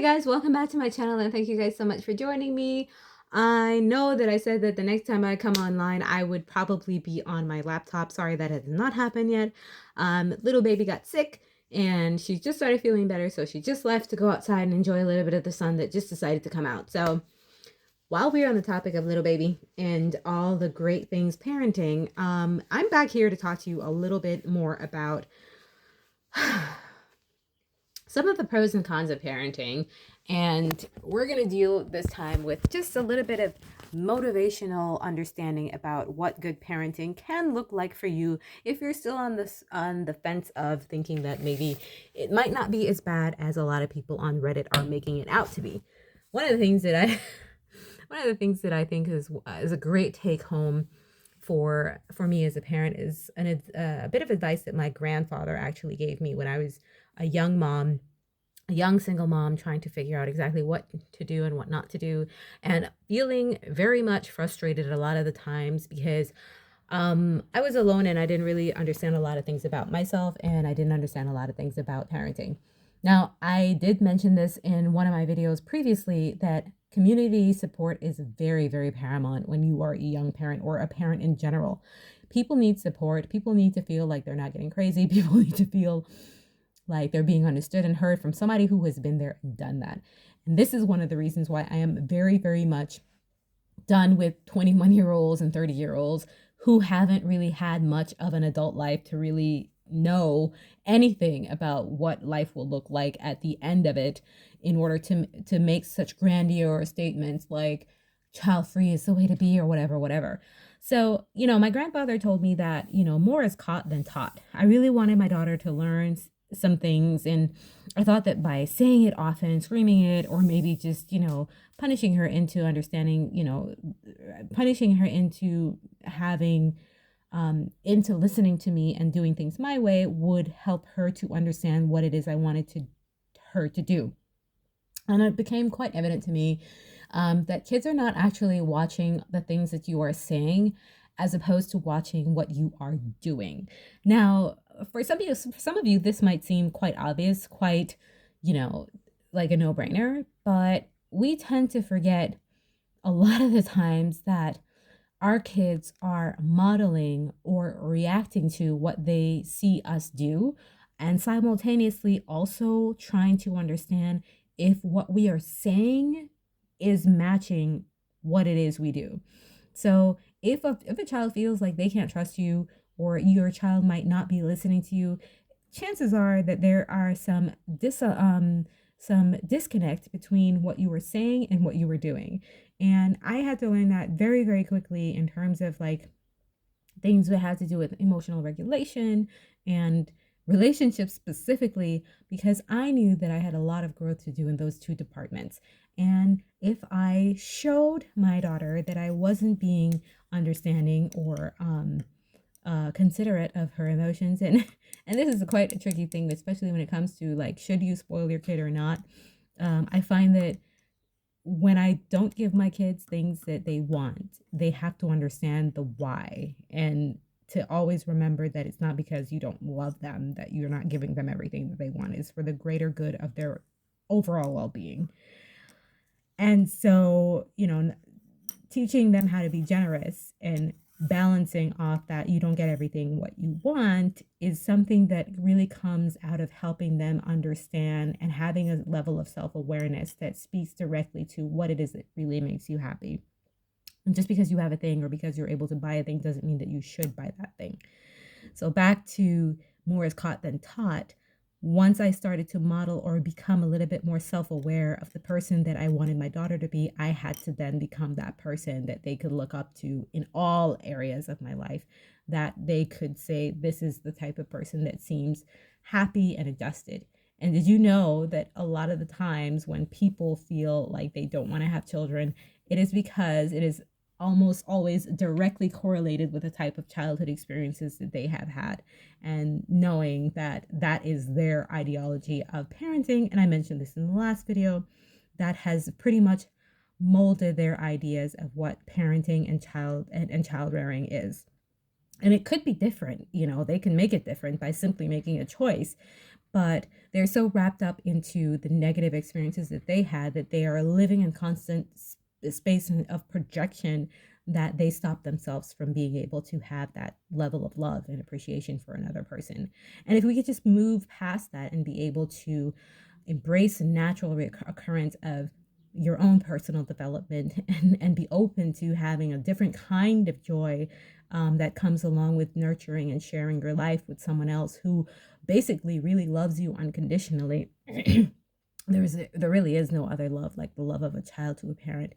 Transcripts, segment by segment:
Hey guys, welcome back to my channel and thank you guys so much for joining me. I know that I said that the next time I come online, I would probably be on my laptop. Sorry that has not happened yet. Little baby got sick and she just started feeling better, so she just left to go outside and enjoy a little bit of the sun that just decided to come out. So while we're on the topic of little baby and all the great things parenting, I'm back here to talk to you a little bit more about some of the pros and cons of parenting. And we're going to deal this time with just a little bit of motivational understanding about what good parenting can look like for you if you're still on the fence of thinking that maybe it might not be as bad as a lot of people on Reddit are making it out to be. One of the things that I one of the things that I think is a great take home for me as a parent is a bit of advice that my grandfather actually gave me when I was a young mom, a young single mom trying to figure out exactly what to do and what not to do, and feeling very much frustrated a lot of the times because I was alone and I didn't really understand a lot of things about myself, and I didn't understand a lot of things about parenting. Now, I did mention this in one of my videos previously that community support is very, very paramount when you are a young parent or a parent in general. People need support. People need to feel like they're not getting crazy. People need to feel like they're being understood and heard from somebody who has been there and done that. And this is one of the reasons why I am very, very much done with 21-year-olds and 30-year-olds who haven't really had much of an adult life to really know anything about what life will look like at the end of it, in order to make such grandiose statements like child free is the way to be, or whatever. So, my grandfather told me that, more is caught than taught. I really wanted my daughter to learn some things, and I thought that by saying it often, screaming it, or maybe just, punishing her into understanding, punishing her into having into listening to me and doing things my way would help her to understand what it is I wanted her to do. And it became quite evident to me that kids are not actually watching the things that you are saying, as opposed to watching what you are doing. Now, for some of you, this might seem quite obvious, quite, like a no-brainer, but we tend to forget a lot of the times that our kids are modeling or reacting to what they see us do, and simultaneously also trying to understand if what we are saying is matching what it is we do. So if a child feels like they can't trust you, or your child might not be listening to you, chances are that there are some disconnect between what you were saying and what you were doing. And I had to learn that very, very quickly in terms of like things that had to do with emotional regulation and relationships specifically, because I knew that I had a lot of growth to do in those two departments. And if I showed my daughter that I wasn't being understanding or considerate of her emotions, and this is quite a tricky thing, especially when it comes to like, should you spoil your kid or not? I find that when I don't give my kids things that they want, they have to understand the why, and to always remember that it's not because you don't love them that you're not giving them everything that they want. It's for the greater good of their overall well-being. And so, teaching them how to be generous and balancing off that you don't get everything what you want is something that really comes out of helping them understand and having a level of self-awareness that speaks directly to what it is that really makes you happy. And just because you have a thing or because you're able to buy a thing doesn't mean that you should buy that thing. So back to more is caught than taught. Once I started to model or become a little bit more self-aware of the person that I wanted my daughter to be, I had to then become that person that they could look up to in all areas of my life, that they could say, this is the type of person that seems happy and adjusted. And did you know that a lot of the times when people feel like they don't want to have children, it is because it is almost always directly correlated with the type of childhood experiences that they have had, and knowing that that is their ideology of parenting. And I mentioned this in the last video, that has pretty much molded their ideas of what parenting and child rearing is. And it could be different, they can make it different by simply making a choice. but they're so wrapped up into the negative experiences that they had that they are living in constant space of projection that they stop themselves from being able to have that level of love and appreciation for another person. And if we could just move past that and be able to embrace the natural occurrence of your own personal development and be open to having a different kind of joy that comes along with nurturing and sharing your life with someone else who basically really loves you unconditionally. There really is no other love like the love of a child to a parent.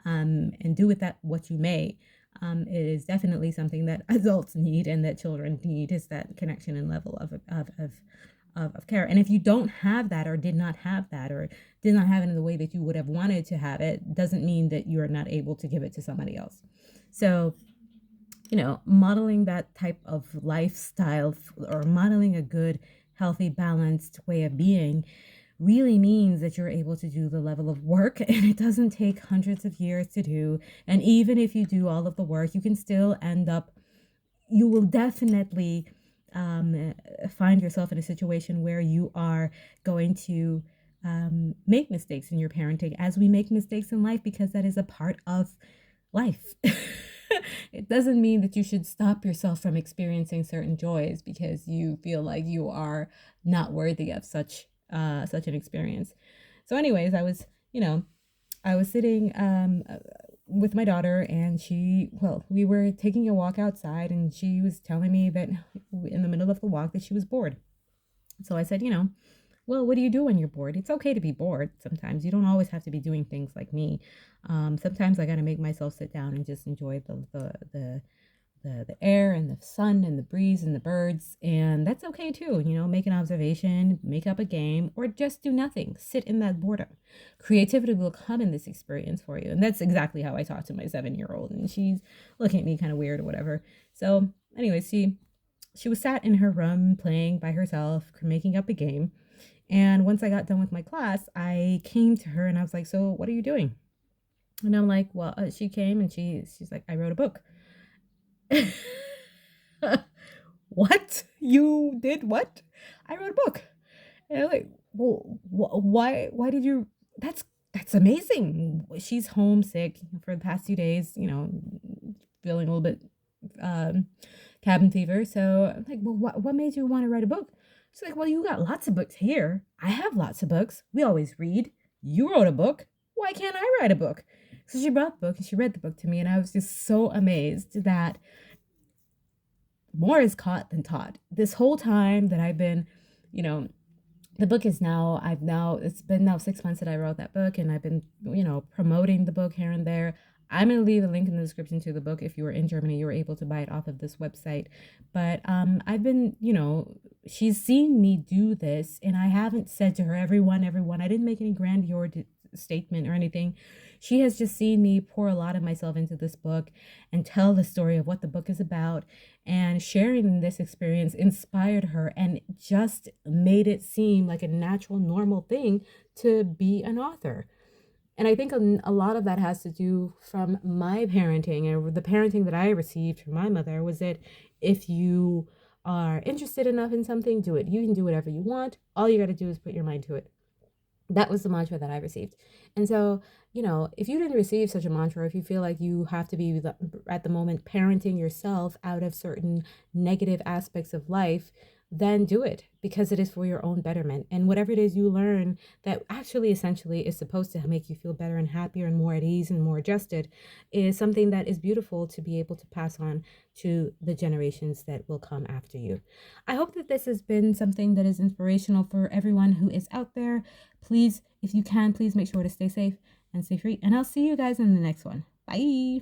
And do with that what you may. It is definitely something that adults need and that children need, is that connection and level of care. And if you don't have that, or did not have that, or did not have it in the way that you would have wanted to have it, doesn't mean that you are not able to give it to somebody else. So, modeling that type of lifestyle, or modeling a good, healthy, balanced way of being really means that you're able to do the level of work, and it doesn't take hundreds of years to do. And even if you do all of the work, you can still end up, you will definitely find yourself in a situation where you are going to make mistakes in your parenting, as we make mistakes in life, because that is a part of life. It doesn't mean that you should stop yourself from experiencing certain joys because you feel like you are not worthy of such an experience. So, anyways, I was sitting with my daughter, and we were taking a walk outside, and she was telling me that in the middle of the walk that she was bored. So I said, well, what do you do when you're bored? It's okay to be bored sometimes. You don't always have to be doing things like me. Sometimes I got to make myself sit down and just enjoy the air and the sun and the breeze and the birds. And that's okay too. Make an observation, make up a game, or just do nothing. Sit in that boredom. Creativity will come in this experience for you. And that's exactly how I talk to my 7-year-old. And she's looking at me kind of weird or whatever. So anyway, she was sat in her room playing by herself, making up a game. And once I got done with my class, I came to her and I was like, so what are you doing? And I'm like, well, she came and she's like, I wrote a book. What? You did what? I wrote a book. And I'm like, well, why did you, that's amazing. She's homesick for the past 2 days, feeling a little bit cabin fever. So I'm like, well, what made you want to write a book? She's like, well, you got lots of books here. I have lots of books. We always read. You wrote a book. Why can't I write a book? So she brought the book and she read the book to me, and I was just so amazed that more is caught than taught. This whole time that I've been, the book is now, it's been now 6 months that I wrote that book, and I've been, promoting the book here and there. I'm going to leave a link in the description to the book. If you were in Germany, you were able to buy it off of this website. But I've been, she's seen me do this, and I haven't said to her, everyone, I didn't make any grandiose statement or anything. She has just seen me pour a lot of myself into this book and tell the story of what the book is about, and sharing this experience inspired her and just made it seem like a natural, normal thing to be an author. And I think a lot of that has to do from my parenting, and the parenting that I received from my mother was that if you are interested enough in something, do it. You can do whatever you want. All you got to do is put your mind to it. That was the mantra that I received. And so, if you didn't receive such a mantra, if you feel like you have to be at the moment parenting yourself out of certain negative aspects of life, then do it, because it is for your own betterment. And whatever it is you learn that actually essentially is supposed to make you feel better and happier and more at ease and more adjusted is something that is beautiful to be able to pass on to the generations that will come after you. I hope that this has been something that is inspirational for everyone who is out there. Please, if you can, please make sure to stay safe and stay free. And I'll see you guys in the next one. Bye.